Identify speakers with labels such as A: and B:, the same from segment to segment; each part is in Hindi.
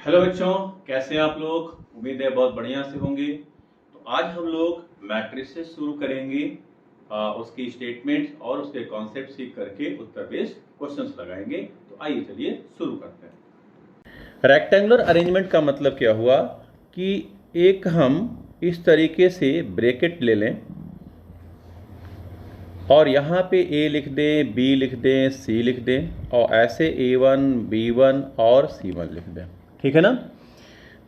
A: हेलो बच्चों, कैसे हैं आप लोग। उम्मीद है बहुत बढ़िया से होंगे। तो आज हम लोग मैट्रिक्स से शुरू करेंगे, उसकी स्टेटमेंट्स और उसके कॉन्सेप्ट सीख करके उत्तर बेस्ड क्वेश्चंस लगाएंगे। तो आइए चलिए शुरू करते हैं। रेक्टेंगुलर अरेंजमेंट का मतलब क्या हुआ कि एक हम इस तरीके से ब्रैकेट ले लें और यहाँ पे A लिख दें, B लिख दें, C लिख दें और ऐसे A1, B1 और C1 लिख दें। ठीक है ना।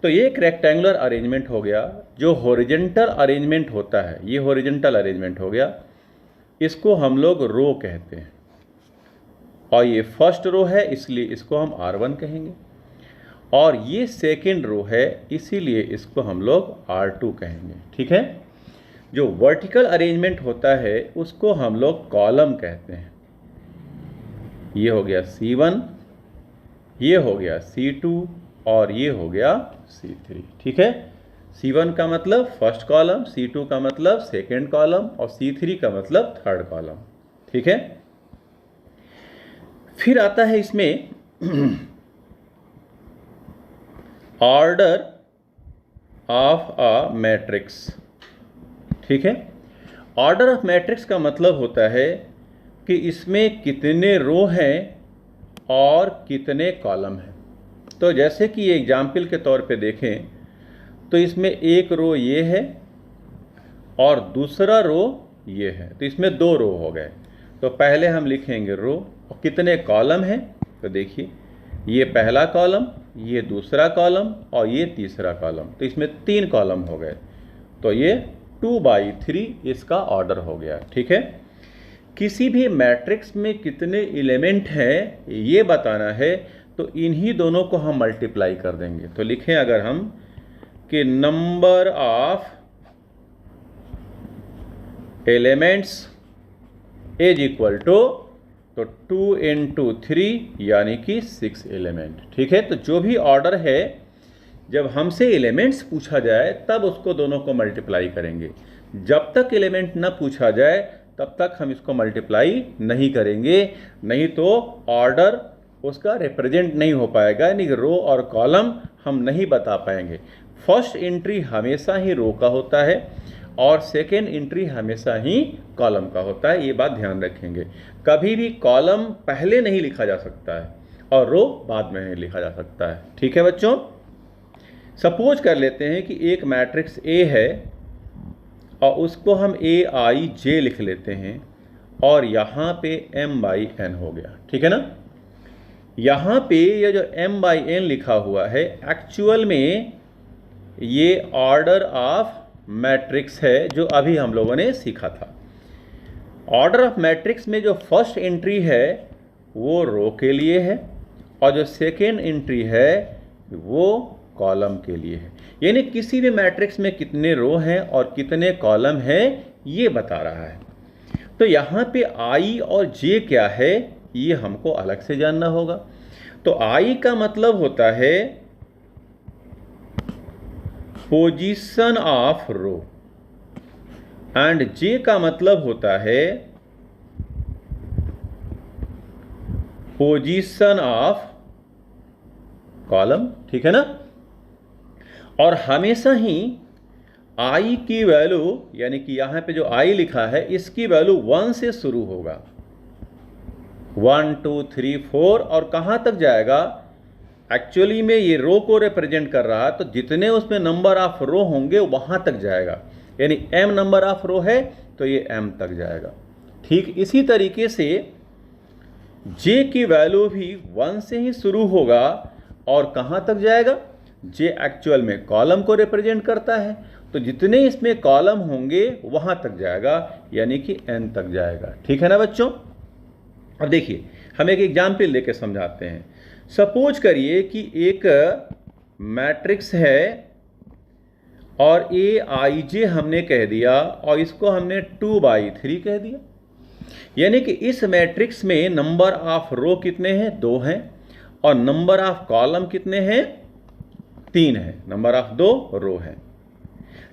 A: तो ये एक रेक्टेंगुलर अरेंजमेंट हो गया। जो हॉरिजॉन्टल अरेंजमेंट होता है, ये हॉरिजॉन्टल अरेंजमेंट हो गया। इसको हम लोग रो कहते हैं और ये फर्स्ट रो है, इसलिए इसको हम R1 कहेंगे। और ये सेकेंड रो है, इसीलिए इसको हम लोग R2 कहेंगे। ठीक है। जो वर्टिकल अरेंजमेंट होता है उसको हम लोग कॉलम कहते हैं। ये हो गया C1, ये हो गया C2 और ये हो गया C3। ठीक है। C1 का मतलब फर्स्ट कॉलम, C2 का मतलब सेकेंड कॉलम और C3 का मतलब थर्ड कॉलम। ठीक है। फिर आता है इसमें ऑर्डर ऑफ अ मैट्रिक्स। ठीक है। ऑर्डर ऑफ मैट्रिक्स का मतलब होता है कि इसमें कितने रो हैं और कितने कॉलम हैं। तो जैसे कि ये एग्जाम्पल के तौर पे देखें तो इसमें एक रो ये है और दूसरा रो ये है, तो इसमें दो रो हो गए। तो पहले हम लिखेंगे रो और कितने कॉलम हैं। तो देखिए ये पहला कॉलम, ये दूसरा कॉलम और ये तीसरा कॉलम, तो इसमें तीन कॉलम हो गए। तो ये 2/3 इसका ऑर्डर हो गया। ठीक है। किसी भी मैट्रिक्स में कितने एलिमेंट हैं ये बताना है, तो इन्हीं दोनों को हम मल्टीप्लाई कर देंगे। तो लिखें अगर हम कि number of elements is equal to, तो 2 × 3 यानी कि 6 एलिमेंट। ठीक है। तो जो भी ऑर्डर है, जब हमसे एलिमेंट्स पूछा जाए तब उसको दोनों को मल्टीप्लाई करेंगे। जब तक एलिमेंट न पूछा जाए तब तक हम इसको मल्टीप्लाई नहीं करेंगे, नहीं तो ऑर्डर उसका रिप्रेजेंट नहीं हो पाएगा, यानी रो और कॉलम हम नहीं बता पाएंगे। फर्स्ट एंट्री हमेशा ही रो का होता है और सेकेंड एंट्री हमेशा ही कॉलम का होता है। ये बात ध्यान रखेंगे। कभी भी कॉलम पहले नहीं लिखा जा सकता है और रो बाद में नहीं लिखा जा सकता है। ठीक है बच्चों। सपोज कर लेते हैं कि एक मैट्रिक्स A है और उसको हम AIJ लिख लेते हैं और यहाँ पे M/N हो गया। ठीक है ना। यहाँ पे ये जो M/N लिखा हुआ है, एक्चुअल में ये ऑर्डर ऑफ मैट्रिक्स है जो अभी हम लोगों ने सीखा था। ऑर्डर ऑफ मैट्रिक्स में जो फर्स्ट एंट्री है वो रो के लिए है और जो सेकेंड एंट्री है वो कॉलम के लिए है। यानी किसी भी मैट्रिक्स में कितने रो हैं और कितने कॉलम हैं ये बता रहा है। तो यहाँ पे I और J क्या है ये हमको अलग से जानना होगा। तो I का मतलब होता है position of row and J का मतलब होता है पोजीशन ऑफ कॉलम। ठीक है ना। और हमेशा ही I की वैल्यू, यानी कि यहाँ पे जो I लिखा है इसकी वैल्यू 1 से शुरू होगा। 1 2 3 4 और कहाँ तक जाएगा। एक्चुअली में ये रो को रिप्रेजेंट कर रहा है, तो जितने उसमें नंबर ऑफ रो होंगे वहाँ तक जाएगा। यानी M नंबर ऑफ रो है तो ये M तक जाएगा। ठीक इसी तरीके से J की वैल्यू भी 1 से ही शुरू होगा और कहाँ तक जाएगा। J एक्चुअल में कॉलम को रिप्रेजेंट करता है, तो जितने इसमें कॉलम होंगे वहाँ तक जाएगा, यानी कि N तक जाएगा। ठीक है ना बच्चों। अब देखिए हम एक एग्जाम्पल लेके समझाते हैं। सपोज करिए कि एक मैट्रिक्स है और AIJ हमने कह दिया और इसको हमने 2/3 कह दिया। यानी कि इस मैट्रिक्स में नंबर ऑफ रो कितने हैं, 2 हैं और नंबर ऑफ कॉलम कितने हैं, 3 है। नंबर ऑफ 2 रो है।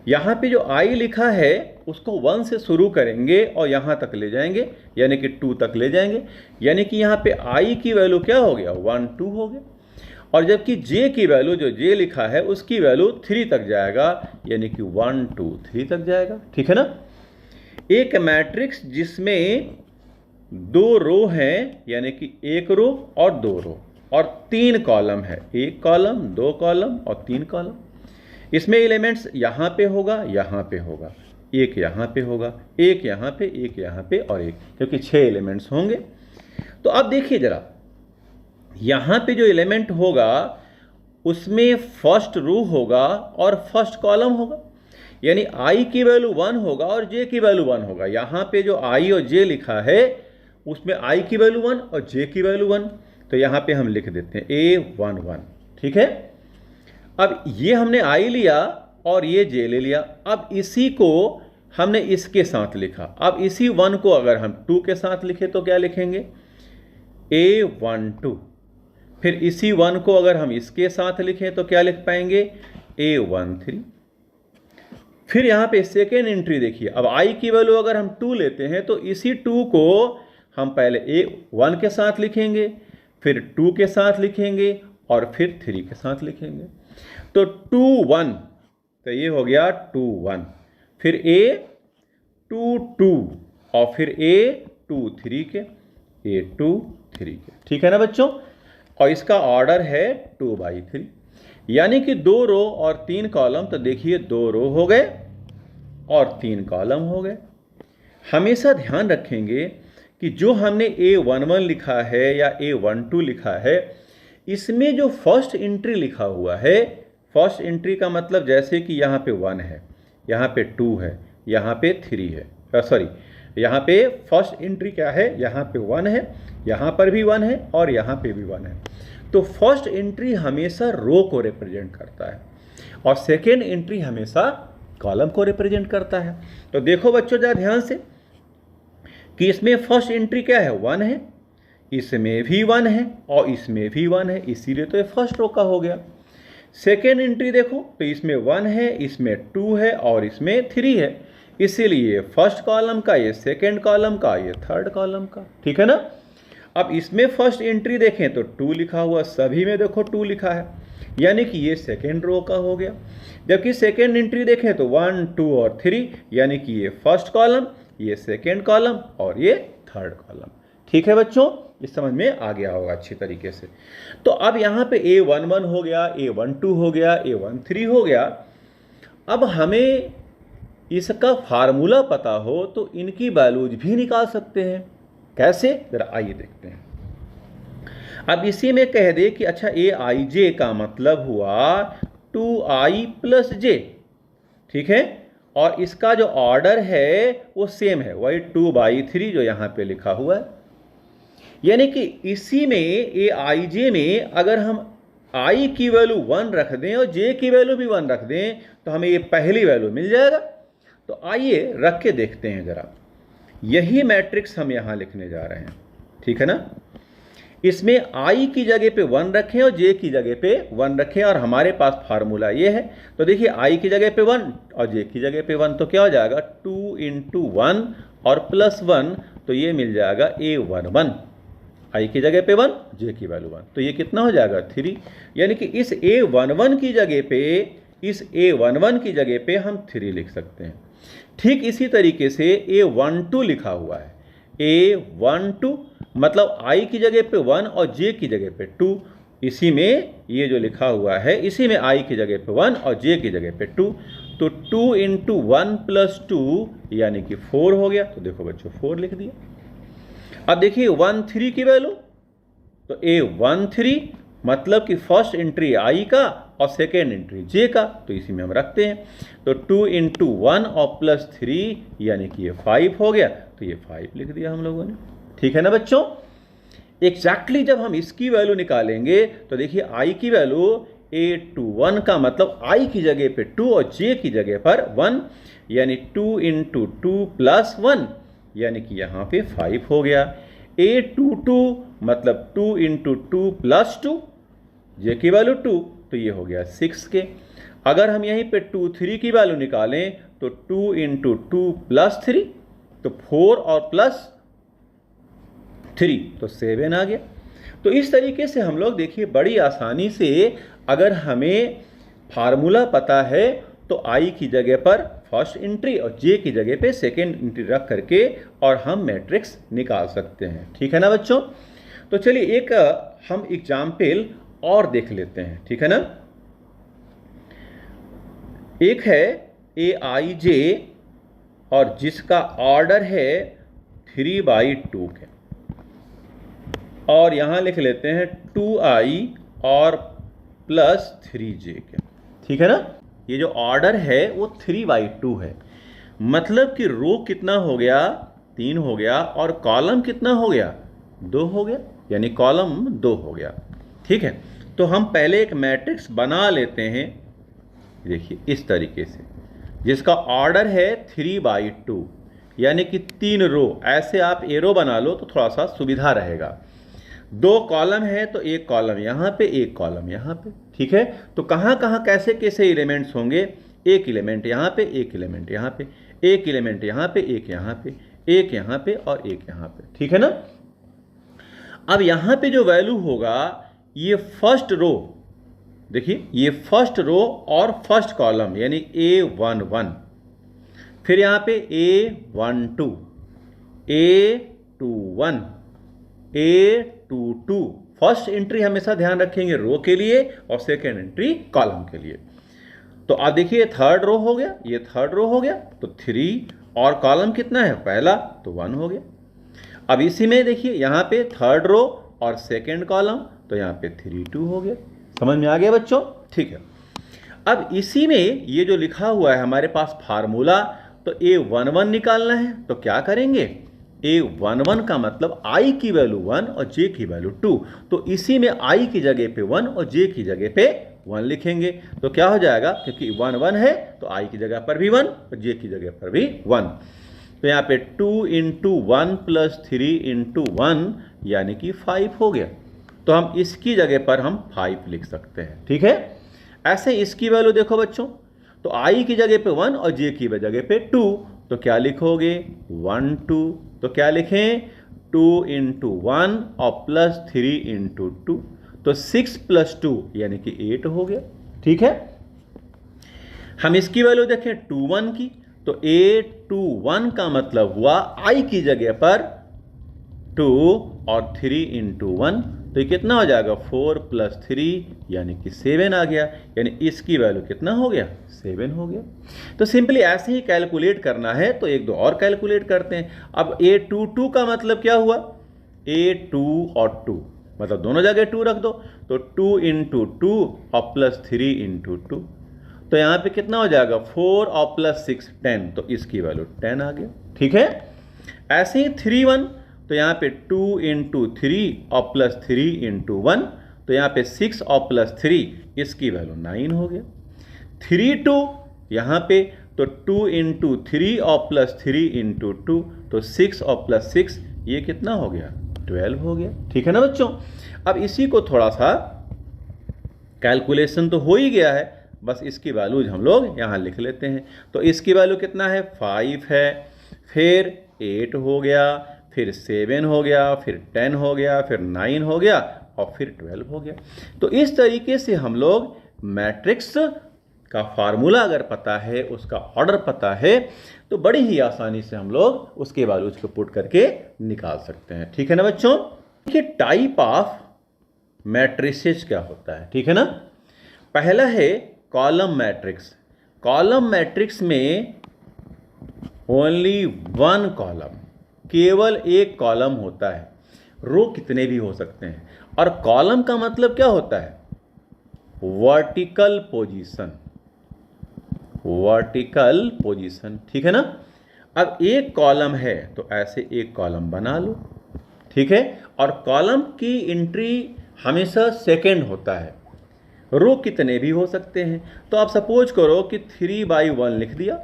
A: यहाँ पे जो I लिखा है उसको 1 से शुरू करेंगे और यहाँ तक ले जाएंगे, यानी कि 2 तक ले जाएंगे। यानी कि यहाँ पे I की वैल्यू क्या हो गया, 1 2 हो गया। और जबकि जे की वैल्यू जो जे लिखा है उसकी वैल्यू 3 तक जाएगा, यानी कि 1 2 3 तक जाएगा। ठीक है ना। एक मैट्रिक्स जिसमें 2 रो हैं, यानी कि 1 रो और 2 रो और 3 कॉलम है, 1 कॉलम 2 कॉलम और 3 कॉलम। इसमें एलिमेंट्स यहाँ पे होगा, यहाँ पे होगा, एक यहाँ पे होगा, एक यहाँ पे, एक यहाँ पे और एक, क्योंकि 6 एलिमेंट्स होंगे। तो अब देखिए जरा, यहाँ पे जो एलिमेंट होगा उसमें फर्स्ट रो होगा और फर्स्ट कॉलम होगा, यानी i की वैल्यू 1 होगा और j की वैल्यू 1 होगा। यहाँ पे जो i और j लिखा है उसमें i की वैल्यू 1 और j की वैल्यू 1, तो यहाँ पे हम लिख देते हैं A11। ठीक है। अब ये हमने i लिया और ये j ले लिया। अब इसी को हमने इसके साथ लिखा। अब इसी 1 को अगर हम 2 के साथ लिखें तो क्या लिखेंगे, A12। फिर इसी 1 को अगर हम इसके साथ लिखें तो क्या लिख पाएंगे, A13। फिर यहाँ पे सेकेंड एंट्री देखिए, अब i की वैल्यू अगर हम 2 लेते हैं तो इसी 2 को हम पहले A1 के साथ लिखेंगे, फिर 2 के साथ लिखेंगे और फिर 3 के साथ लिखेंगे। तो 2 1, तो ये हो गया 2 1, फिर A2 2 और फिर A2 3 के, A2 3 के। ठीक है ना बच्चों। और इसका ऑर्डर है 2/3, यानी कि 2 रो और 3 कॉलम। तो देखिए 2 रो हो गए और 3 कॉलम हो गए। हमेशा ध्यान रखेंगे कि जो हमने A11 लिखा है या A12 लिखा है, इसमें जो फर्स्ट एंट्री लिखा हुआ है, फर्स्ट एंट्री का मतलब जैसे कि यहाँ पे 1 है, यहाँ पे 2 है, यहाँ पे 3 है, सॉरी यहाँ पे फर्स्ट एंट्री क्या है, यहाँ पे 1 है, यहाँ पर भी 1 है और यहाँ पे भी 1 है। तो फर्स्ट एंट्री हमेशा रो को रिप्रेजेंट करता है और सेकेंड एंट्री हमेशा कॉलम को रिप्रेजेंट करता है। तो देखो बच्चों जरा ध्यान से कि इसमें फर्स्ट एंट्री क्या है, 1 है, इसमें भी 1 है और इसमें भी 1 है, इसीलिए तो ये फर्स्ट रो का हो गया। सेकेंड एंट्री देखो तो इसमें 1 है, इसमें 2 है और इसमें 3 है, इसीलिए फर्स्ट कॉलम का, ये सेकेंड कॉलम का, ये थर्ड कॉलम का। ठीक है ना। अब इसमें फर्स्ट एंट्री देखें तो 2 लिखा हुआ, सभी में देखो 2 लिखा है, यानी कि ये सेकेंड रो का हो गया। जबकि सेकेंड एंट्री देखें तो 1 2 और 3, यानी कि ये फर्स्ट कॉलम, ये सेकेंड कॉलम और ये थर्ड कॉलम। ठीक है बच्चों, इस समझ में आ गया होगा अच्छी तरीके से। तो अब यहाँ पे A11 हो गया, A12 हो गया, A13 हो गया। अब हमें इसका फार्मूला पता हो तो इनकी वैल्यूज भी निकाल सकते हैं। कैसे, जरा आइए देखते हैं। अब इसी में कह दे कि अच्छा Aij का मतलब हुआ 2i + j। ठीक है। और इसका जो ऑर्डर है वो सेम है, वही 2/3 जो यहाँ पे लिखा हुआ है। यानी कि इसी में Aij में अगर हम i की वैल्यू 1 रख दें और j की वैल्यू भी 1 रख दें तो हमें ये पहली वैल्यू मिल जाएगा। तो आइए रख के देखते हैं जरा। यही मैट्रिक्स हम यहाँ लिखने जा रहे हैं। ठीक है ना। इसमें i की जगह पे 1 रखें और j की जगह पे 1 रखें और हमारे पास फार्मूला ये है। तो देखिए i की जगह पे 1 और j की जगह पे 1, तो क्या हो जाएगा 2 × 1 और +1, तो ये मिल जाएगा A11। i की जगह पे 1, j की वैल्यू 1, तो ये कितना हो जाएगा 3। यानी कि इस A11 की जगह पे, इस A11 की जगह पे हम 3 लिख सकते हैं। ठीक इसी तरीके से A12 लिखा हुआ है, A12 मतलब i की जगह पे 1 और j की जगह पे 2। इसी में ये जो लिखा हुआ है, इसी में i की जगह पे 1 और j की जगह पे 2, तो 2 × 1 + 2 यानी कि 4 हो गया। तो देखो बच्चों 4 लिख दिया। अब देखिए 1 3 की वैल्यू, तो A13 मतलब कि फर्स्ट एंट्री i का और सेकेंड एंट्री j का, तो इसी में हम रखते हैं। तो 2 × 1 और +3 यानी कि ये 5 हो गया, तो ये 5 लिख दिया हम लोगों ने। ठीक है ना बच्चों। एग्जैक्टली जब हम इसकी वैल्यू निकालेंगे तो देखिए i की वैल्यू A21 का मतलब i की जगह पे 2 और j की जगह पर 1, यानी 2 × 2 + 1, यानी कि यहाँ पे 5 हो गया। A22 मतलब 2 × 2 + 2, j की वैल्यू 2, तो ये हो गया 6 के। अगर हम यहीं पे 2 3 की वैल्यू निकालें तो 2 × 2 + 3, तो 4 और +3 तो 7 आ गया। तो इस तरीके से हम लोग देखिए बड़ी आसानी से अगर हमें फार्मूला पता है तो आई की जगह पर फर्स्ट एंट्री और जे की जगह पे सेकेंड एंट्री रख करके और हम मैट्रिक्स निकाल सकते हैं। ठीक है ना बच्चों? तो चलिए एक हम एग्जाम्पल और देख लेते हैं। ठीक है ना? एक है ए आई जे और जिसका ऑर्डर है 3/2 के, और यहां लिख लेते हैं 2i और प्लस 3j के। ठीक है ना? ये जो ऑर्डर है वो 3/2 है, मतलब कि रो कितना हो गया? 3 हो गया, और कॉलम कितना हो गया? 2 हो गया, यानी कॉलम 2 हो गया। ठीक है, तो हम पहले एक मैट्रिक्स बना लेते हैं, देखिए इस तरीके से, जिसका ऑर्डर है 3/2, यानी कि 3 रो। ऐसे आप एरो बना लो तो थोड़ा सा सुविधा रहेगा। 2 कॉलम है तो एक कॉलम यहाँ पे, एक कॉलम यहाँ पे। ठीक है, तो कहाँ कहाँ कैसे कैसे एलिमेंट्स होंगे? एक एलिमेंट यहाँ पे, एक एलिमेंट यहाँ पे, एक एलिमेंट यहाँ पे, एक यहाँ पे, एक यहाँ पे और एक यहाँ पे। ठीक है ना? अब यहाँ पे जो वैल्यू होगा, ये फर्स्ट रो, देखिए ये फर्स्ट रो और फर्स्ट कॉलम, यानी A11, फिर यहाँ पे A12, A21, A22। First entry हमेशा ध्यान रखेंगे रो के लिए और सेकेंड एंट्री कॉलम के लिए। तो आप देखिए थर्ड रो हो गया, ये थर्ड रो हो गया, तो 3, और कॉलम कितना है? पहला, तो 1 हो गया। अब इसी में देखिए यहाँ पे थर्ड रो और सेकेंड कॉलम, तो यहाँ पे 3, 2 हो गया। समझ में आ गया बच्चों? ठीक है, अब इसी में ये जो लिखा हुआ है हमारे पास फार्मूला, तो A11 निकालना है, तो क्या करेंगे? A11 का मतलब I की वैल्यू 1 और J की वैल्यू 2, तो इसी में I की जगह पे 1 और J की जगह पे 1 लिखेंगे। तो क्या हो जाएगा? क्योंकि 1 1 है तो I की जगह पर भी 1 और J की जगह पर भी 1। तो यहाँ पे 2 × 1 + 3 × 1 यानी कि 5 हो गया। तो हम इसकी जगह पर हम 5 लिख सकते हैं। ठीक है, ऐसे इसकी वैल्यू देखो बच्चों, तो I की जगह पे 1 और J की जगह पे 2, तो क्या लिखोगे? 1 2। तो क्या लिखें? 2 × 1 और प्लस 3 × 2, तो 6 + 2 यानी कि 8 हो गया। ठीक है, हम इसकी वैल्यू देखें 21 की, तो A21 का मतलब हुआ I की जगह पर 2 और 3 × 1, तो ये कितना हो जाएगा? 4 + 3 यानी कि 7 आ गया, यानी इसकी वैल्यू कितना हो गया? 7 हो गया। तो सिंपली ऐसे ही कैलकुलेट करना है, तो एक दो और कैलकुलेट करते हैं। अब A22 का मतलब क्या हुआ? A2 और 2, मतलब दोनों जगह 2 रख दो, तो 2 × 2 और प्लस 3 × 2, तो यहाँ पे कितना हो जाएगा? 4 और प्लस 6 10, तो इसकी वैल्यू 10 आ गया। ठीक है, ऐसे ही 3 1, तो यहाँ पे 2 × 3 और प्लस 3 × 1, तो यहाँ पे 6 और प्लस 3, इसकी वैल्यू 9 हो गया। 3 2 यहाँ पे, तो 2 × 3 और प्लस 3 × 2, तो 6 और प्लस 6, ये कितना हो गया? 12 हो गया। ठीक है ना बच्चों? अब इसी को थोड़ा सा कैलकुलेशन तो हो ही गया है, बस इसकी वैल्यूज हम लोग यहाँ लिख लेते हैं। तो इसकी वैल्यू कितना है? 5 है, फिर 8 हो गया, फिर 7 हो गया, फिर 10 हो गया, फिर 9 हो गया और फिर 12 हो गया। तो इस तरीके से हम लोग मैट्रिक्स का फार्मूला अगर पता है, उसका ऑर्डर पता है, तो बड़ी ही आसानी से हम लोग उसके वैल्यूज को पुट करके निकाल सकते हैं। ठीक है ना बच्चों? देखिए टाइप ऑफ मैट्रिसेस क्या होता है। ठीक है ना? पहला है कॉलम मैट्रिक्स। कॉलम मैट्रिक्स में ओनली 1 कॉलम, केवल एक कॉलम होता है। रो कितने भी हो सकते हैं, और कॉलम का मतलब क्या होता है? Vertical position, vertical position. ठीक है ना? अब एक कॉलम है तो ऐसे एक कॉलम बना लो। ठीक है, और कॉलम की एंट्री हमेशा सेकंड होता है। रो कितने भी हो सकते हैं, तो आप सपोज करो कि 3/1 लिख दिया,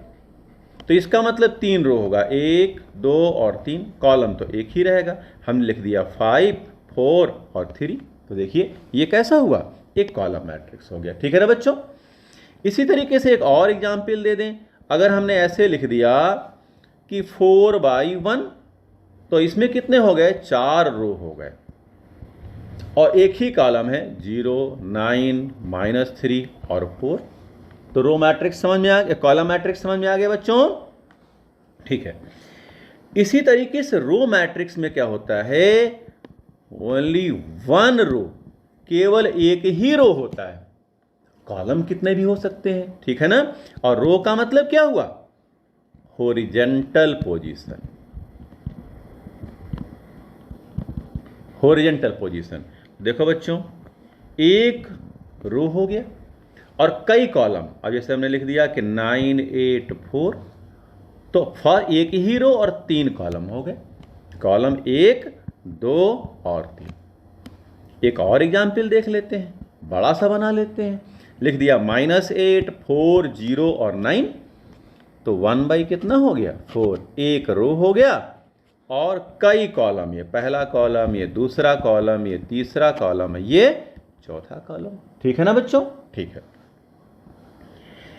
A: तो इसका मतलब 3 रो होगा, 1 2 और 3, कॉलम तो एक ही रहेगा। हमने लिख दिया 5 4 और 3, तो देखिए ये कैसा हुआ? एक कॉलम मैट्रिक्स हो गया। ठीक है ना बच्चों? इसी तरीके से एक और एग्जाम्पल दे दें। अगर हमने ऐसे लिख दिया कि 4/1, तो इसमें कितने हो गए? 4 रो हो गए। और एक ही कॉलम है 0, 9, -3 और 4। तो रो मैट्रिक्स समझ में आ गया, कॉलम मैट्रिक्स समझ में आ गया बच्चों। ठीक है, इसी तरीके से रो मैट्रिक्स में क्या होता है, ओनली वन रो, केवल एक ही रो होता है। कॉलम कितने भी हो सकते हैं, ठीक है ना। और रो का मतलब क्या हुआ, हॉरिजॉन्टल पोजीशन, हॉरिजॉन्टल पोजीशन। देखो बच्चों, एक रो हो गया और कई कॉलम। अब जैसे हमने लिख दिया कि 9, 8, 4, तो फॉर एक ही रो और 3 कॉलम हो गए, कॉलम 1, 2 और 3। एक और एग्जाम्पल देख लेते हैं, बड़ा सा बना लेते हैं। लिख दिया -8, 4, 0 और 9, तो 1 बाई कितना हो गया, 4। एक रो हो गया और कई कॉलम, ये पहला कॉलम, ये दूसरा कॉलम, ये तीसरा कॉलम, ये चौथा कॉलम। ठीक है ना बच्चों, ठीक है।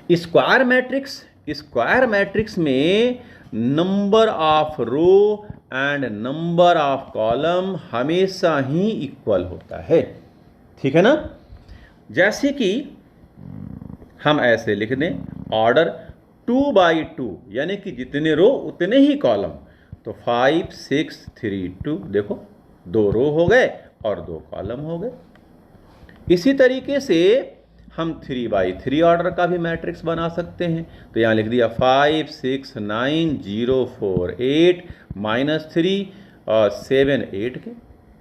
A: स्क्वायर मैट्रिक्स, स्क्वायर मैट्रिक्स में number of row and number of column हमेशा ही इक्वल होता है। ठीक है ना। जैसे कि हम ऐसे लिख दें, ऑर्डर 2/2, यानी कि जितने रो उतने ही कॉलम। तो 5, 6, 3, 2, देखो 2 रो हो गए और 2 कॉलम हो गए। इसी तरीके से हम 3/3 ऑर्डर का भी मैट्रिक्स बना सकते हैं। तो यहाँ लिख दिया 5, 6, 9, 0, 4, 8, -3 और 7, 8 के,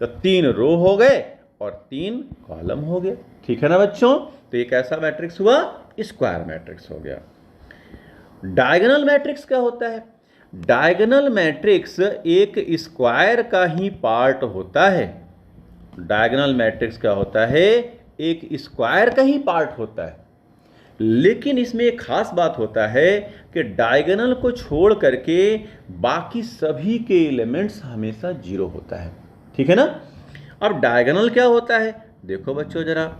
A: तो 3 रो हो गए और 3 कॉलम हो गए। ठीक है ना बच्चों, तो एक ऐसा मैट्रिक्स हुआ, स्क्वायर मैट्रिक्स हो गया। डायगोनल मैट्रिक्स क्या होता है, डायगोनल मैट्रिक्स एक स्क्वायर का ही पार्ट होता है। डायगोनल मैट्रिक्स क्या होता है, एक स्क्वायर का ही पार्ट होता है। लेकिन इसमें एक खास बात होता है कि डायगोनल को छोड़ करके बाकी सभी के एलिमेंट्स हमेशा 0 होता है। ठीक है ना। अब डायगोनल क्या होता है, देखो बच्चों जरा,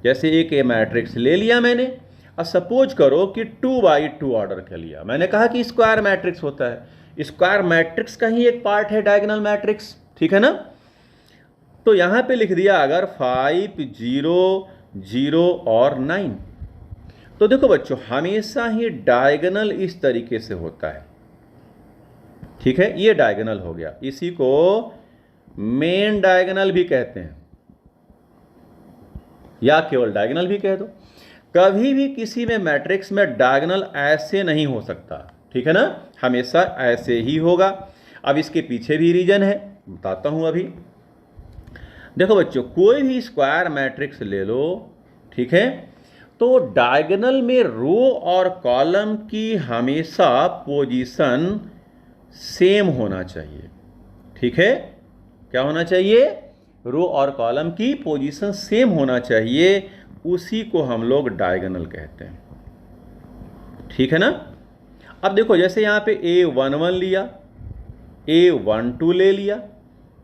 A: जैसे एक ए मैट्रिक्स ले लिया मैंने, और सपोज करो कि 2/2 ऑर्डर का लिया। मैंने कहा कि स्क्वायर मैट्रिक्स होता है, स्क्वायर मैट्रिक्स का ही एक पार्ट है डायगोनल मैट्रिक्स। ठीक है ना। तो यहां पे लिख दिया अगर 5, 0, 0 और 9, तो देखो बच्चों हमेशा ही डायगोनल इस तरीके से होता है। ठीक है, ये डायगोनल हो गया, इसी को मेन डायगोनल भी कहते हैं, या केवल डायगोनल भी कह दो। कभी भी किसी में मैट्रिक्स में डायगोनल ऐसे नहीं हो सकता। ठीक है ना, हमेशा ऐसे ही होगा। अब इसके पीछे भी रीजन है, बताता हूं अभी। देखो बच्चों, कोई भी स्क्वायर मैट्रिक्स ले लो, ठीक है, तो डायगोनल में रो और कॉलम की हमेशा पोजीशन सेम होना चाहिए। ठीक है, क्या होना चाहिए, रो और कॉलम की पोजीशन सेम होना चाहिए, उसी को हम लोग डायगोनल कहते हैं। ठीक है ना। अब देखो जैसे यहां पे A11 लिया, A12 ले लिया,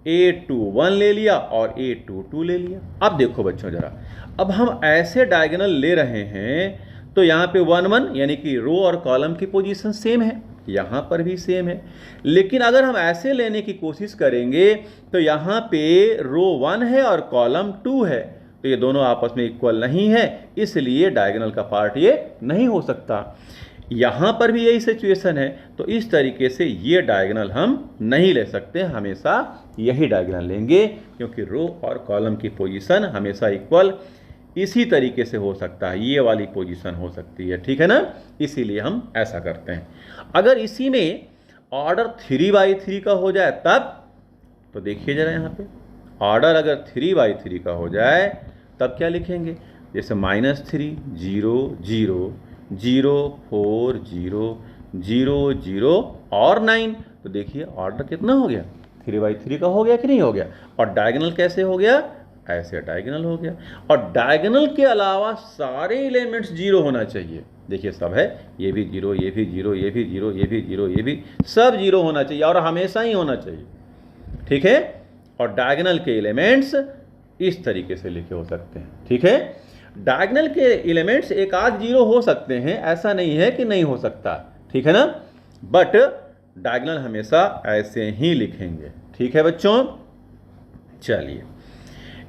A: A21 ले लिया और A22 ले लिया। अब देखो बच्चों जरा, अब हम ऐसे डायगोनल ले रहे हैं, तो यहाँ पे 1, 1 यानी कि रो और कॉलम की पोजीशन सेम है, यहाँ पर भी सेम है। लेकिन अगर हम ऐसे लेने की कोशिश करेंगे, तो यहाँ पे रो 1 है और कॉलम 2 है, तो ये दोनों आपस में इक्वल नहीं है, इसलिए डायगोनल का पार्ट ये नहीं हो सकता। यहाँ पर भी यही सिचुएशन है, तो इस तरीके से ये डायगोनल हम नहीं ले सकते, हमेशा यही डायगोनल लेंगे, क्योंकि रो और कॉलम की पोजीशन हमेशा इक्वल इसी तरीके से हो सकता है, ये वाली पोजीशन हो सकती है। ठीक है ना, इसीलिए हम ऐसा करते हैं। अगर इसी में ऑर्डर 3/3 का हो जाए तब, तो देखिए जरा यहाँ पे, ऑर्डर अगर 3/3 का हो जाए तब क्या लिखेंगे, जैसे -3, 0, 0, 0, 4, 0, 0, 0 और 9, तो देखिए ऑर्डर कितना हो गया, 3/3 का हो गया कि नहीं हो गया। और डायगोनल कैसे हो गया, ऐसे डायगोनल हो गया। और डायगोनल के अलावा सारे एलिमेंट्स 0 होना चाहिए। देखिए सब है, ये भी 0, ये भी 0, ये भी 0, ये भी 0, ये भी सब 0 होना चाहिए, और हमेशा ही होना चाहिए। ठीक है, और डायगोनल के एलिमेंट्स इस तरीके से लिखे हो सकते हैं। ठीक है, डायगोनल के एलिमेंट्स एक आध 0 हो सकते हैं, ऐसा नहीं है कि नहीं हो सकता। ठीक है ना, बट डायगोनल हमेशा ऐसे ही लिखेंगे। ठीक है बच्चों, चलिए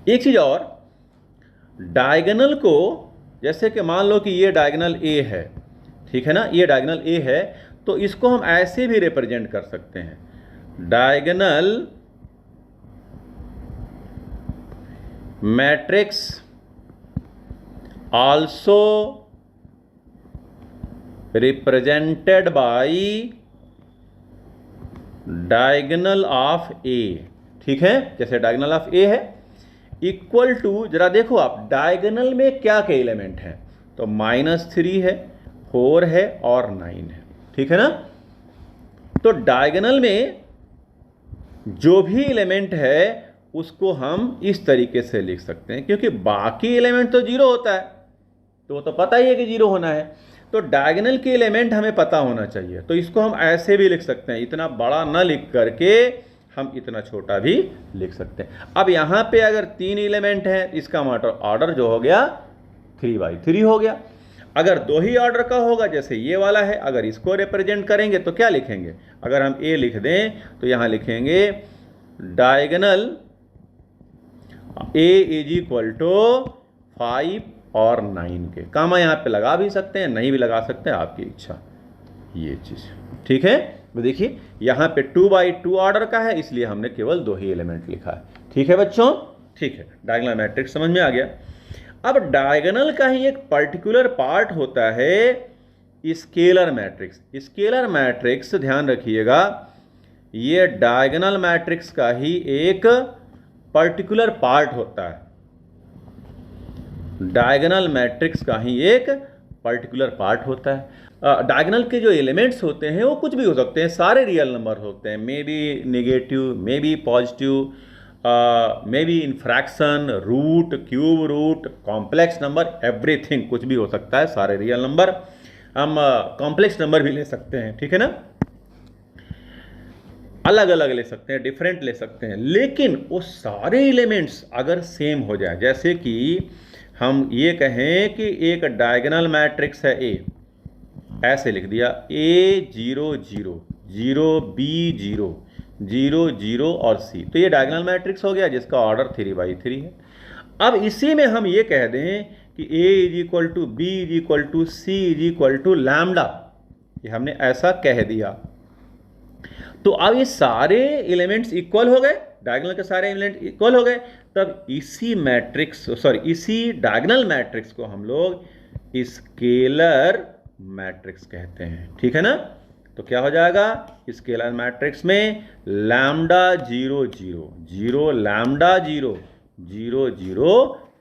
A: एक चीज़ और, डायगोनल को, जैसे कि मान लो कि ये डायगोनल ए है, ठीक है ना, ये डायगोनल ए है, तो इसको हम ऐसे भी रिप्रेजेंट कर सकते हैं, diagonal matrix also represented by diagonal of A, ठीक है, जैसे डायगोनल ऑफ ए है इक्वल टू, जरा देखो आप डायगोनल में क्या क्या एलिमेंट हैं, तो -3 है, 4 है और 9 है, ठीक है ना। तो डायगोनल में जो भी एलिमेंट है उसको हम इस तरीके से लिख सकते हैं, क्योंकि बाकी एलिमेंट तो 0 होता है, तो वो तो पता ही है कि 0 होना है, तो डायगोनल के एलिमेंट हमें पता होना चाहिए, तो इसको हम ऐसे भी लिख सकते हैं, इतना बड़ा ना लिख करके हम इतना छोटा भी लिख सकते हैं। अब यहाँ पे अगर 3 एलिमेंट हैं, इसका मतलब ऑर्डर जो हो गया 3/3 हो गया। अगर 2 ही ऑर्डर का होगा, जैसे ये वाला है, अगर इसको रिप्रेजेंट करेंगे तो क्या लिखेंगे, अगर हम ए लिख दें तो यहाँ लिखेंगे diagonal a is equal to 5 और 9 के, कामा यहाँ पे लगा भी सकते हैं, नहीं भी लगा सकते हैं, आपकी इच्छा, ये चीज़, ठीक है। तो देखिए यहाँ पे 2/2 ऑर्डर का है, इसलिए हमने केवल 2 ही एलिमेंट लिखा है, ठीक है बच्चों, ठीक है, डायगोनल मैट्रिक्स समझ में आ गया। अब डायगोनल का ही एक पर्टिकुलर पार्ट होता है स्केलर मैट्रिक्स। स्केलर मैट्रिक्स ध्यान रखिएगा, ये डायगोनल मैट्रिक्स का ही एक पर्टिकुलर पार्ट होता है, डायगोनल मैट्रिक्स का ही एक पर्टिकुलर पार्ट होता है। डायगोनल के जो एलिमेंट्स होते हैं वो कुछ भी हो सकते हैं, सारे रियल नंबर होते हैं, may be negative, may be positive, may be in fraction, root, cube root, complex number, everything, कुछ भी हो सकता है, सारे रियल नंबर। हम कॉम्प्लेक्स नंबर भी ले सकते हैं, ठीक है ना, अलग अलग ले सकते हैं, डिफरेंट ले सकते हैं, लेकिन वो सारे एलिमेंट्स अगर सेम हो जाए, जैसे कि हम ये कहें कि एक डायगोनल मैट्रिक्स है ए, ऐसे लिख दिया A0 0 0 B0 0 0 और C, तो ये डायगोनल मैट्रिक्स हो गया जिसका ऑर्डर 3/3 है। अब इसी में हम ये कह दें कि A is equal to B is equal to C is equal to lambda, ये हमने ऐसा कह दिया, तो अब ये सारे एलिमेंट्स इक्वल हो गए, डायगोनल के सारे एलिमेंट इक्वल हो गए, तब इसी मैट्रिक्स, सॉरी इसी डायगोनल मैट्रिक्स को हम लोग स्केलर मैट्रिक्स कहते हैं, ठीक है ना। तो क्या हो जाएगा, स्केलर मैट्रिक्स में लैम्डा 0 0 0 लैम्डा 0 0 0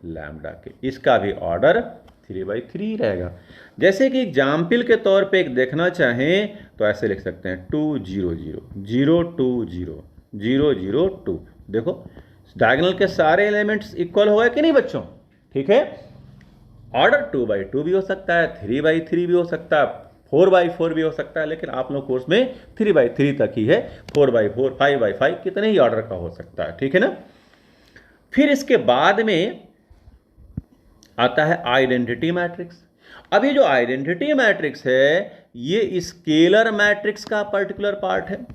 A: लैम्डा के, इसका भी ऑर्डर 3/3 रहेगा। जैसे कि एग्जाम्पल के तौर पे एक देखना चाहें तो ऐसे लिख सकते हैं 2 0 0 0 2 0 0 0 2, देखो डायगोनल के सारे एलिमेंट्स इक्वल हो गए कि नहीं बच्चों, ठीक है। ऑर्डर 2/2 भी हो सकता है, 3/3 भी हो सकता है, 4/4 भी हो सकता है, लेकिन आप लोग कोर्स में 3/3 तक ही है, 4/4 5/5 कितने ही ऑर्डर का हो सकता है, ठीक है ना। फिर इसके बाद में आता है आइडेंटिटी मैट्रिक्स। अब ये जो आइडेंटिटी मैट्रिक्स है ये स्केलर मैट्रिक्स का पर्टिकुलर पार्ट है,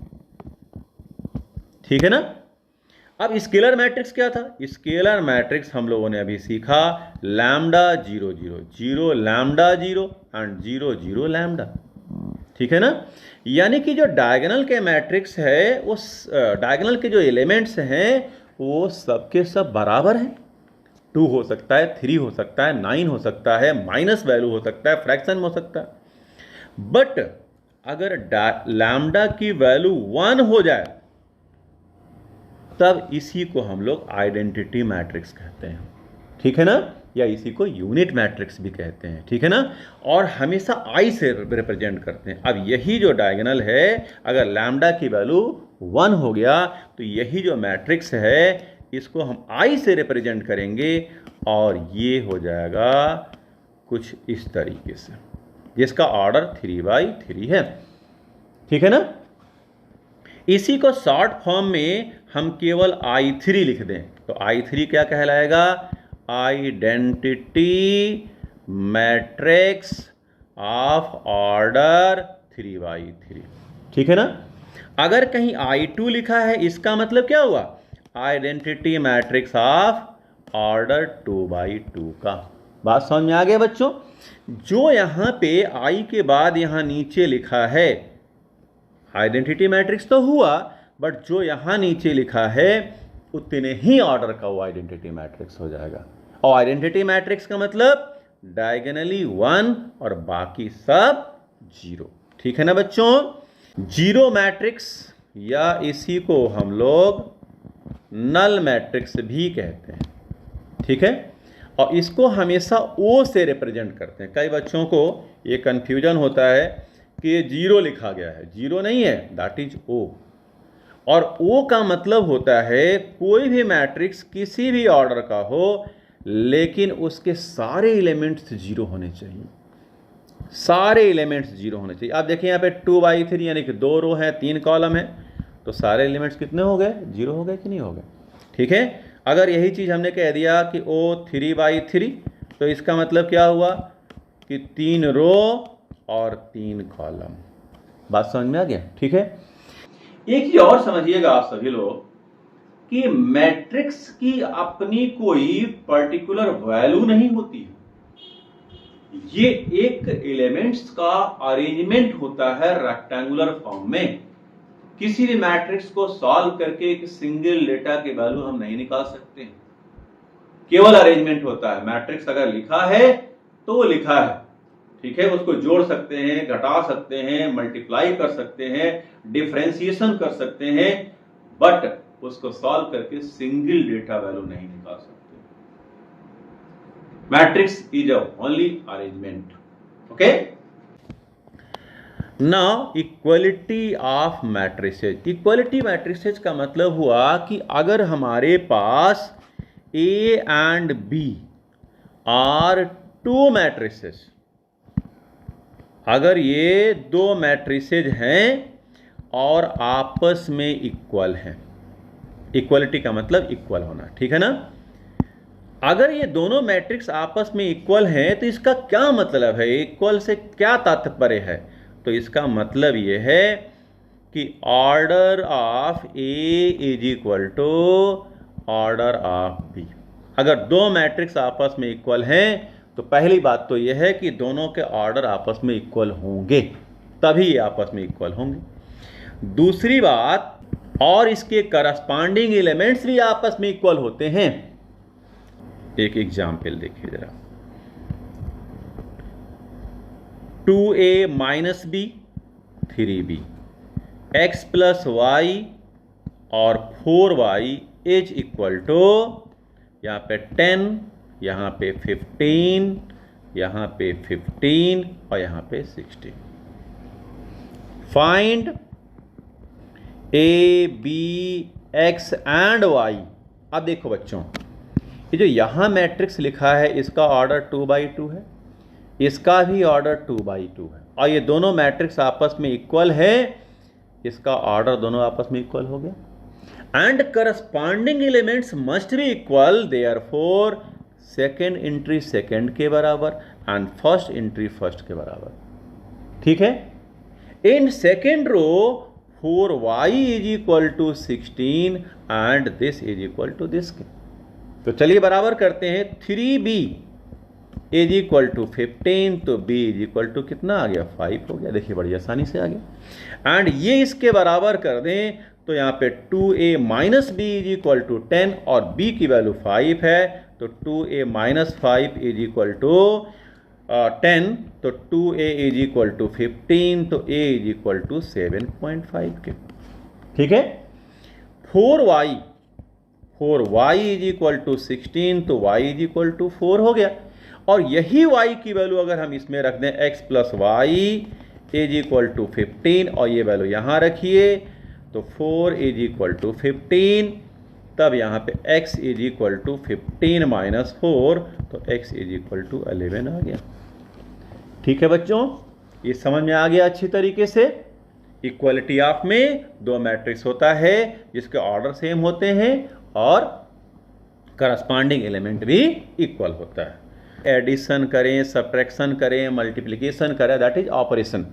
A: ठीक है ना। अब स्केलर मैट्रिक्स क्या था, स्केलर मैट्रिक्स हम लोगों ने अभी सीखा लैम्डा 0 0 0 लैम्डा 0 एंड 0 0 लैम्डा, ठीक है ना। यानी कि जो डायगोनल के मैट्रिक्स है उस डायगोनल के जो एलिमेंट्स हैं वो सबके सब बराबर हैं, 2 हो सकता है, 3 हो सकता है, 9 हो सकता है, माइनस वैल्यू हो सकता है, फ्रैक्शन हो सकता है, बट अगर लैम्डा की वैल्यू 1 हो जाए तब इसी को हम लोग आइडेंटिटी मैट्रिक्स कहते हैं, ठीक है ना, या इसी को यूनिट मैट्रिक्स भी कहते हैं, ठीक है ना, और हमेशा आई से रिप्रेजेंट करते हैं। अब यही जो डायगोनल है अगर लैम्डा की वैल्यू 1 हो गया तो यही जो मैट्रिक्स है इसको हम आई से रिप्रेजेंट करेंगे और ये हो जाएगा कुछ इस तरीके से, जिसका ऑर्डर 3/3 है, ठीक है ना। इसी को शॉर्ट फॉर्म में हम केवल I3 लिख दें तो I3 क्या कहलाएगा, आइडेंटिटी मैट्रिक्स ऑफ ऑर्डर 3/3, ठीक है ना। अगर कहीं I2 लिखा है इसका मतलब क्या हुआ, आइडेंटिटी मैट्रिक्स ऑफ ऑर्डर 2/2 का। बात समझ में आ गया बच्चों? जो यहाँ पे आई के बाद यहाँ नीचे लिखा है आइडेंटिटी मैट्रिक्स तो हुआ, बट जो यहाँ नीचे लिखा है उतने ही ऑर्डर का वो आइडेंटिटी मैट्रिक्स हो जाएगा। और आइडेंटिटी मैट्रिक्स का मतलब डायगोनली 1 और बाकी सब 0। ठीक है ना बच्चों? जीरो मैट्रिक्स या इसी को हम लोग नल मैट्रिक्स भी कहते हैं। ठीक है? और इसको हमेशा O से रिप्रेजेंट करते हैं। कई बच्चों को ये कन्फ्यूजन होता है कि ये 0 लिखा गया है। 0 नहीं है, दैट इज O। और O का मतलब होता है कोई भी मैट्रिक्स किसी भी ऑर्डर का हो, लेकिन उसके सारे एलिमेंट्स 0 होने चाहिए। सारे एलिमेंट्स 0 होने चाहिए। आप देखिए यहाँ पे 2/3 यानी कि 2 रो है, 3 कॉलम है, तो सारे एलिमेंट्स कितने हो गए? 0 हो गए कि नहीं हो गए? ठीक है? अगर यही चीज़ हमने कह दिया कि O 3/3, तो इसका मतलब क्या हुआ कि 3 रो और 3 कॉलम। बात समझ में आ गया? ठीक है? एक चीज और समझिएगा आप सभी लोग कि मैट्रिक्स की अपनी कोई पर्टिकुलर वैल्यू नहीं होती है। ये एक एलिमेंट्स का अरेंजमेंट होता है रेक्टेंगुलर फॉर्म में। किसी भी मैट्रिक्स को सॉल्व करके एक सिंगल डेटा की वैल्यू हम नहीं निकाल सकते, केवल अरेंजमेंट होता है। मैट्रिक्स अगर लिखा है तो वो लिखा है, ठीक है? उसको जोड़ सकते हैं, घटा सकते हैं, मल्टीप्लाई कर सकते हैं, डिफरेंशिएशन कर सकते हैं, बट उसको सॉल्व करके सिंगल डेटा वैल्यू नहीं निकाल सकते। Matrix is only arrangement. Okay? Now equality of matrices. Equality matrices का मतलब हुआ कि अगर हमारे पास A and B are 2 matrices, अगर ये 2 मैट्रिसेज हैं और आपस में इक्वल हैं, इक्वलिटी का मतलब इक्वल होना, ठीक है ना? अगर ये दोनों मैट्रिक्स आपस में इक्वल हैं तो इसका क्या मतलब है? इक्वल से क्या तात्पर्य है? तो इसका मतलब ये है कि order of A is equal to order of B। अगर 2 मैट्रिक्स आपस में इक्वल हैं तो पहली बात तो यह है कि दोनों के ऑर्डर आपस में इक्वल होंगे, तभी ये आपस में इक्वल होंगे। दूसरी बात, और इसके करस्पॉन्डिंग एलिमेंट्स भी आपस में इक्वल होते हैं। एक एग्जाम्पल देखिए जरा। 2A minus B 3B, x plus y और 4y इज इक्वल टू, यहाँ पे 10, यहाँ पे 15, यहाँ पे 15 और यहाँ पे 16। Find A, B, X and Y। अब देखो बच्चों, ये जो यहाँ मैट्रिक्स लिखा है इसका ऑर्डर 2/2 है, इसका भी ऑर्डर 2/2 है, और ये दोनों मैट्रिक्स आपस में इक्वल है, इसका ऑर्डर दोनों आपस में इक्वल हो गया। And corresponding elements must be equal, therefore second entry second के बराबर एंड फर्स्ट एंट्री फर्स्ट के बराबर। ठीक है? In second row 4y is equal to 16 and this is equal to this. तो चलिए बराबर करते हैं। 3b इज इक्वल टू 15, तो b इज इक्वल टू कितना आ गया? 5 हो गया। देखिए बड़ी आसानी से आ गया। एंड ये इसके बराबर कर दें तो यहाँ पे 2a minus b is equal to 10 और b की वैल्यू 5 है, तो 2a minus 5 is equal to 10, तो 2a इज इक्वल टू 15, तो a इज इक्वल टू 7.5 के। ठीक है? 4y इज इक्वल टू 16, तो y इज इक्वल टू 4 हो गया। और यही y की वैल्यू अगर हम इसमें रख दें x plus y is equal to 15 और ये वैल्यू यहाँ रखिए, तो 4 इज इक्वल टू 15, तब यहाँ पे x is equal to 15 minus 4, तो x इज इक्वल टू 11 आ गया। ठीक है बच्चों, ये समझ में आ गया अच्छी तरीके से। इक्वलिटी ऑफ में 2 मैट्रिक्स होता है जिसके ऑर्डर सेम होते हैं और करस्पॉन्डिंग एलिमेंट भी इक्वल होता है। एडिशन करें, सब्ट्रैक्शन करें, मल्टीप्लिकेशन करें, दैट इज ऑपरेशन।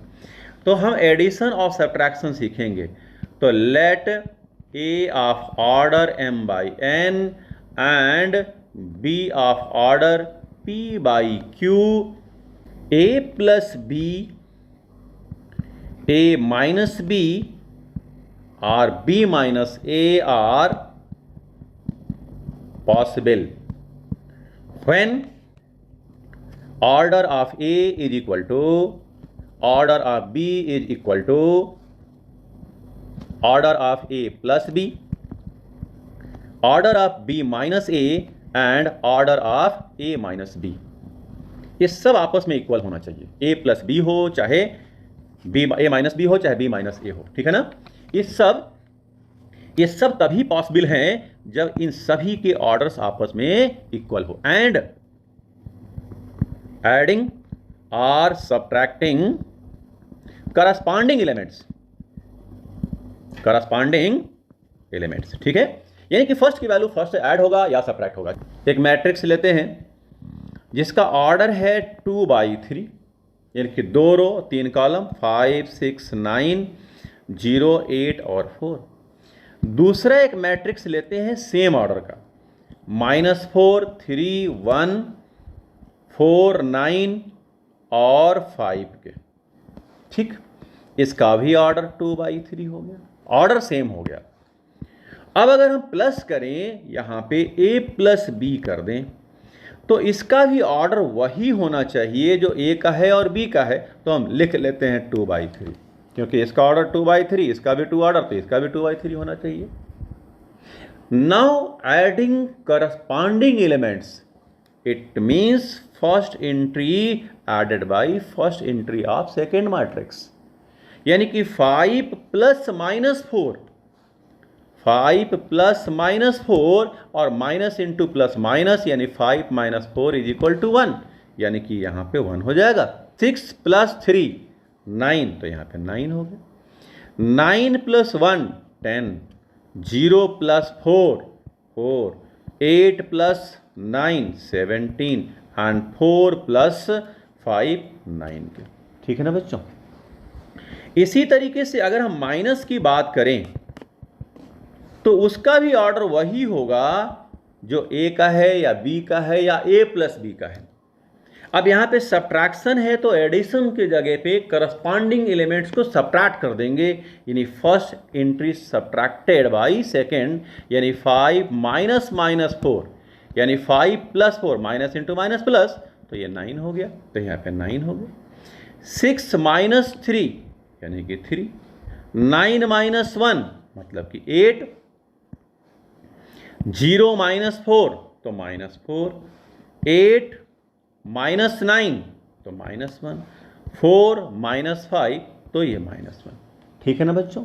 A: तो हम एडिशन और सब्ट्रैक्शन सीखेंगे। तो let a of order m by n and b of order p by q, a plus b, a minus b और b minus a are possible when order of a is equal to order of b is equal to order of a plus b, order of b minus a and order of a minus b. ये सब आपस में इक्वल होना चाहिए, a प्लस बी हो चाहे a माइनस बी हो चाहे b माइनस a हो, ठीक है ना। ये सब तभी पॉसिबल हैं जब इन सभी के ऑर्डर्स आपस में इक्वल हो। एंड एडिंग और सब्ट्रैक्टिंग करस्पॉन्डिंग एलिमेंट्स, ठीक है। यानी कि फर्स्ट की वैल्यू फर्स्ट से ऐड होगा या सब्ट्रैक्ट होगा। एक मैट्रिक्स लेते हैं जिसका ऑर्डर है 2/3, यानी कि 2 रो 3 कॉलम, 5 6 9 0 8 और 4। दूसरा एक मैट्रिक्स लेते हैं सेम ऑर्डर का, -4 3 1 4 9 और 5 के, ठीक। इसका भी ऑर्डर 2/3 हो गया, ऑर्डर सेम हो गया। अब अगर हम प्लस करें, यहां पे a प्लस बी कर दें, तो इसका भी ऑर्डर वही होना चाहिए जो a का है और b का है। तो हम लिख लेते हैं 2/3, क्योंकि इसका ऑर्डर 2/3, इसका भी 2 ऑर्डर, तो इसका भी 2/3 होना चाहिए। Now adding corresponding elements, it means first entry added by first entry of second matrix, यानी कि 5 प्लस -4, 5 प्लस -4 और माइनस इंटू प्लस माइनस, यानी 5 - 4 इज इक्वल टू 1, यानी कि यहाँ पे 1 हो जाएगा। 6 + 3 9, तो यहाँ पे 9 हो गया। 9 + 1 10, 0 + 4 4, 8 + 9 17 एंड 4 + 5 9 के, ठीक है ना बच्चों। इसी तरीके से अगर हम माइनस की बात करें तो उसका भी ऑर्डर वही होगा जो a का है या b का है या a प्लस b का है। अब यहाँ पे सब्ट्रैक्शन है तो एडिशन के जगह पे करस्पॉन्डिंग एलिमेंट्स को सब्ट्रैक्ट कर देंगे, यानी first entry subtracted by second, यानी 5 - -4, यानी 5 + 4 माइनस इंटू माइनस प्लस, तो ये 9 हो गया, तो यहाँ पे 9 हो गया। 6 - 3 यानी कि 3, 9 - 1 मतलब कि 8, 0 - 4 तो -4, 8 - 9 तो -1, 4 - 5 तो ये -1, ठीक है ना बच्चों।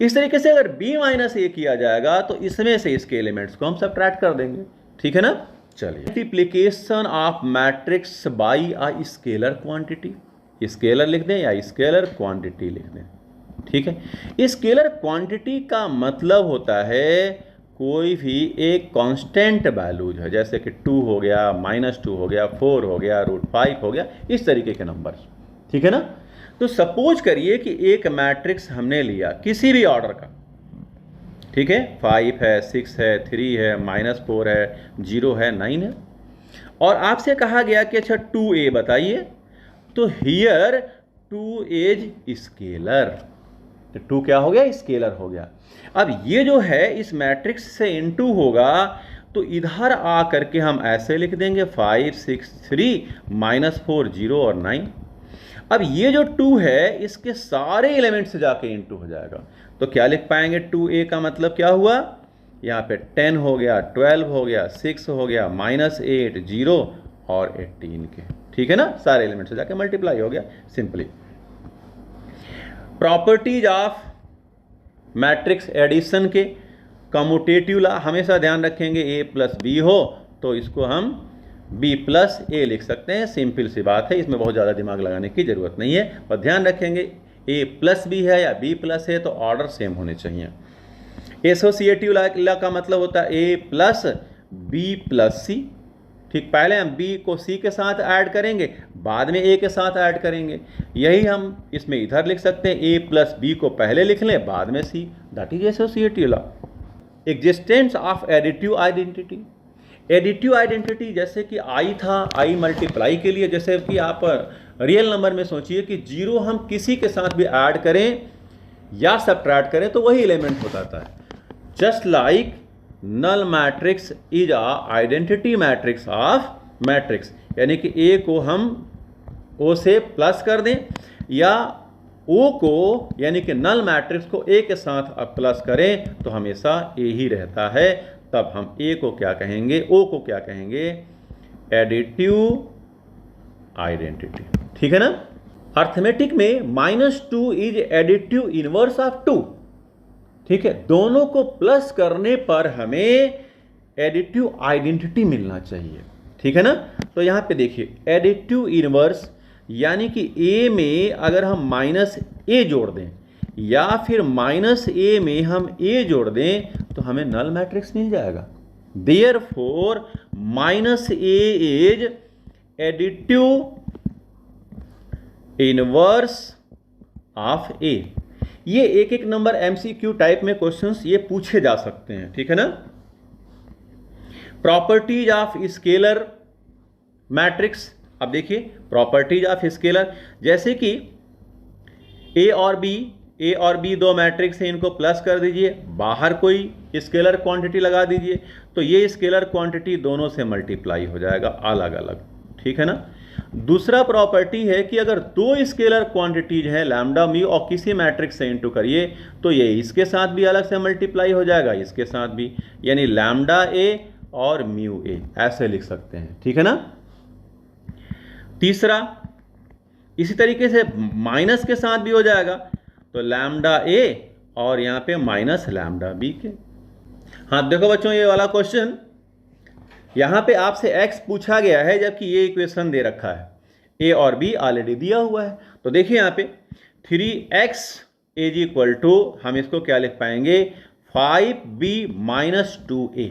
A: इस तरीके से अगर b - a किया जाएगा तो इसमें से इसके एलिमेंट्स को हम सब्ट्रैक्ट कर देंगे, ठीक है ना। चलिए, multiplication of matrix by a scalar quantity, scalar लिख दें या स्केलर क्वांटिटी लिख दें, ठीक है। स्केलर क्वांटिटी का मतलब होता है कोई भी एक कांस्टेंट वैल्यूज है, जैसे कि 2 हो गया, -2 हो गया, 4 हो गया, √5 हो गया, इस तरीके के नंबर्स, ठीक है ना। तो सपोज करिए कि एक मैट्रिक्स हमने लिया किसी भी ऑर्डर का, ठीक है, 5 है, 6 है, 3 है, -4 है, 0 है, 9 है, और आपसे कहा गया कि अच्छा 2a बताइए, तो हियर 2 इज स्केलर, तो 2 क्या हो गया, स्केलर हो गया। अब ये जो है इस मैट्रिक्स से इनटू होगा, तो इधर आ करके हम ऐसे लिख देंगे 5 6 3 -4 0 और 9। अब ये जो 2 है इसके सारे एलिमेंट से जाके इनटू हो जाएगा, तो क्या लिख पाएंगे, 2a का मतलब क्या हुआ, यहाँ पे 10 हो गया, 12 हो गया, 6 हो गया, -8 0 और 18 के, ठीक है ना। सारे एलिमेंट से जाके मल्टीप्लाई हो गया simply. Properties of matrix addition के कम्यूटेटिव ला हमेशा ध्यान रखेंगे, a + b हो तो इसको हम b + a लिख सकते हैं, सिंपल सी बात है, इसमें बहुत ज़्यादा दिमाग लगाने की ज़रूरत नहीं है, पर ध्यान रखेंगे a + b है या b + a तो ऑर्डर सेम होने चाहिए। एसोसिएटिव ला का मतलब होता है a + b + c, ठीक, पहले हम b को c के साथ ऐड करेंगे, बाद में a के साथ ऐड करेंगे। यही हम इसमें इधर लिख सकते हैं, a + b को पहले लिख लें, बाद में c, that is associative law. Existence of additive identity, additive identity जैसे कि आई था, आई मल्टीप्लाई के लिए, जैसे कि आप रियल नंबर में सोचिए कि 0 हम किसी के साथ भी ऐड करें या सब्ट्रैक्ट करें तो वही एलिमेंट हो जाता है। Just like null matrix is a identity matrix of matrix, यानी कि ए को हम ओ से प्लस कर दें या ओ को यानी कि नल मैट्रिक्स को ए के साथ अब प्लस करें तो हमेशा ए ही रहता है, तब हम ए को क्या कहेंगे, ओ को क्या कहेंगे, एडिटिव आइडेंटिटी। ठीक है ना। अर्थमेटिक में -2 इज एडिटिव इनवर्स ऑफ 2। ठीक है, दोनों को प्लस करने पर हमें एडिटिव आइडेंटिटी मिलना चाहिए। ठीक है ना। तो यहां पे देखिए एडिटिव इनवर्स यानी कि ए में अगर हम -a जोड़ दें या फिर -a में हम a जोड़ दें तो हमें नल मैट्रिक्स मिल जाएगा। Therefore -a is additive inverse of a। ये एक एक नंबर MCQ टाइप में क्वेश्चंस ये पूछे जा सकते हैं। ठीक है ना। प्रॉपर्टीज ऑफ स्केलर मैट्रिक्स, अब देखिए प्रॉपर्टीज ऑफ स्केलर, जैसे कि ए और बी दो मैट्रिक्स है, इनको प्लस कर दीजिए, बाहर कोई स्केलर क्वांटिटी लगा दीजिए तो ये स्केलर क्वांटिटी दोनों से मल्टीप्लाई हो जाएगा अलग अलग। ठीक है ना। दूसरा प्रॉपर्टी है कि अगर दो स्केलर क्वांटिटीज हैं लैम्डा म्यू और किसी मैट्रिक्स से इंटू करिए तो ये इसके साथ भी अलग से मल्टीप्लाई हो जाएगा, इसके साथ भी, यानी लैम्डा ए और म्यू ए ऐसे लिख सकते हैं। ठीक है ना। तीसरा इसी तरीके से माइनस के साथ भी हो जाएगा तो लैम्डा ए और यहां पे माइनस लैम्डा बी के। हाँ देखो बच्चों, ये वाला क्वेश्चन यहां पे आपसे x पूछा गया है जबकि ये इक्वेशन दे रखा है, a और b ऑलरेडी दिया हुआ है। तो देखिए यहां पे 3x इज इक्वल टू, हम इसको क्या लिख पाएंगे, 5b - 2a।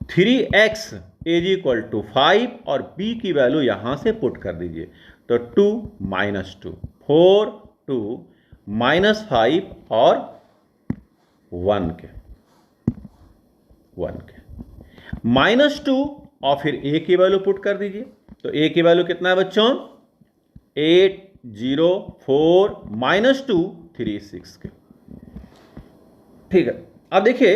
A: 3x is equal to 5 और b की वैल्यू यहां से पुट कर दीजिए तो 2 - 2 4 2 -5 और 1 के -2 और फिर a की वैल्यू पुट कर दीजिए तो a की वैल्यू कितना है बच्चों, 8 0 4 -2 3 6 के। ठीक है। अब देखिए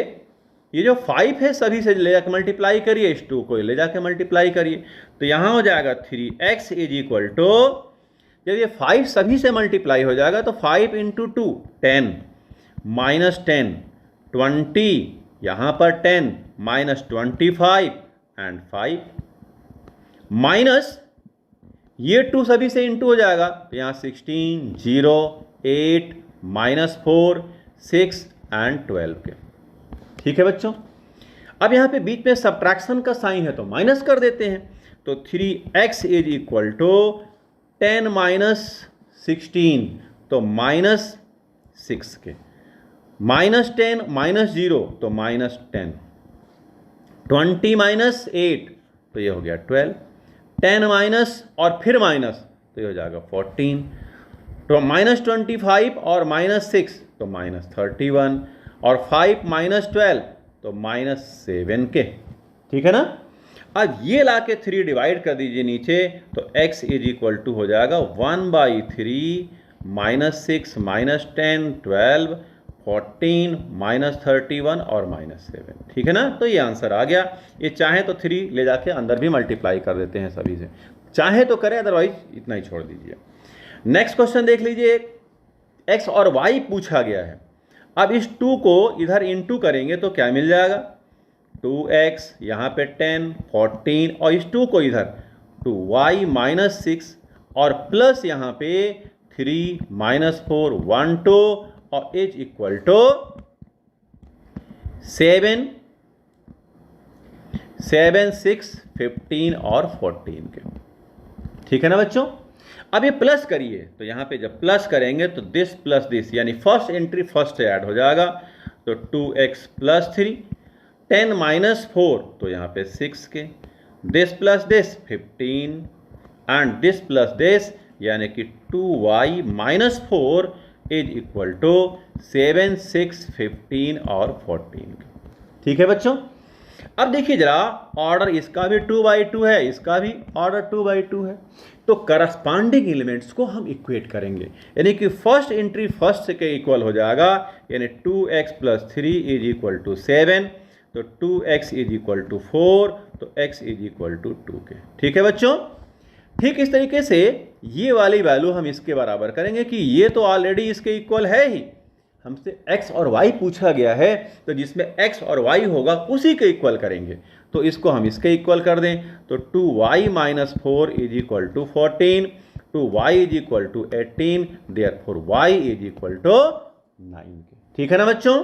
A: ये जो 5 है सभी से ले जाकर मल्टीप्लाई करिए, इस 2 को ले जाकर मल्टीप्लाई करिए तो यहां हो जाएगा 3x इज इक्वल टू, जब ये 5 सभी से मल्टीप्लाई हो जाएगा तो 5 × 2 10 -10 20, यहां पर 10 -25 एंड 5 माइनस ये 2 सभी से इंटू हो जाएगा तो यहां 16 0 8 -4 6 एंड 12 के। ठीक है बच्चों। अब यहां पे बीच में सब्ट्रैक्शन का साइन है तो माइनस कर देते हैं तो 3x इज इक्वल टू 10 - 16 तो -6 के, -10 -0 तो -10, 20 -8 तो ये हो गया 12, 10 माइनस और फिर माइनस तो ये हो जाएगा 14, तो -25 और -6 तो -31 और 5 - 12 तो -7 के। ठीक है ना। अब ये ला के 3 डिवाइड कर दीजिए नीचे तो x इज इक्वल टू हो जाएगा 1/3 -6 -10 12 14 -31 और -7। ठीक है ना। तो ये आंसर आ गया। ये चाहे तो 3 ले जाके अंदर भी मल्टीप्लाई कर देते हैं सभी से, चाहे तो करें, अदरवाइज इतना ही छोड़ दीजिए। नेक्स्ट क्वेश्चन देख लीजिए, x और y पूछा गया है। अब इस 2 को इधर इंटू करेंगे तो क्या मिल जाएगा, 2x यहाँ पे 10 14 और इस 2 को इधर 2y -6 और प्लस यहाँ पे 3 -4 1 2 और h इक्वल टू 7 6 15 और 14 के। ठीक है ना बच्चों। अब ये प्लस करिए तो यहाँ पे जब प्लस करेंगे तो दिस प्लस दिस यानी फर्स्ट एंट्री फर्स्ट ऐड हो जाएगा तो 2x + 3 10 - 4 तो यहाँ पे 6 के, this plus this 15 and this plus this यानी कि 2y - 4 इज इक्वल टू 7 6 15 और 14 के। ठीक है बच्चों। अब देखिए जरा, ऑर्डर इसका भी 2/2 है, इसका भी ऑर्डर 2/2 है, तो करस्पॉन्डिंग एलिमेंट्स को हम इक्वेट करेंगे, यानी कि फर्स्ट एंट्री फर्स्ट के इक्वल हो जाएगा, यानी 2x + 3 = 7, तो 2x = 4, तो x = 2 के। ठीक है बच्चों, ठीक इस तरीके से ये वाली वैल्यू हम इसके बराबर करेंगे कि ये तो ऑलरेडी इसके इक्वल है ही, हमसे x और y पूछा गया है, तो जिसमें x और y होगा उसी के इक्वल करेंगे, तो इसको हम इसके इक्वल कर दें, तो 2y - 4 = 14, 2y = 18, देयरफॉर y = 9 के। ठीक है ना बच्चों।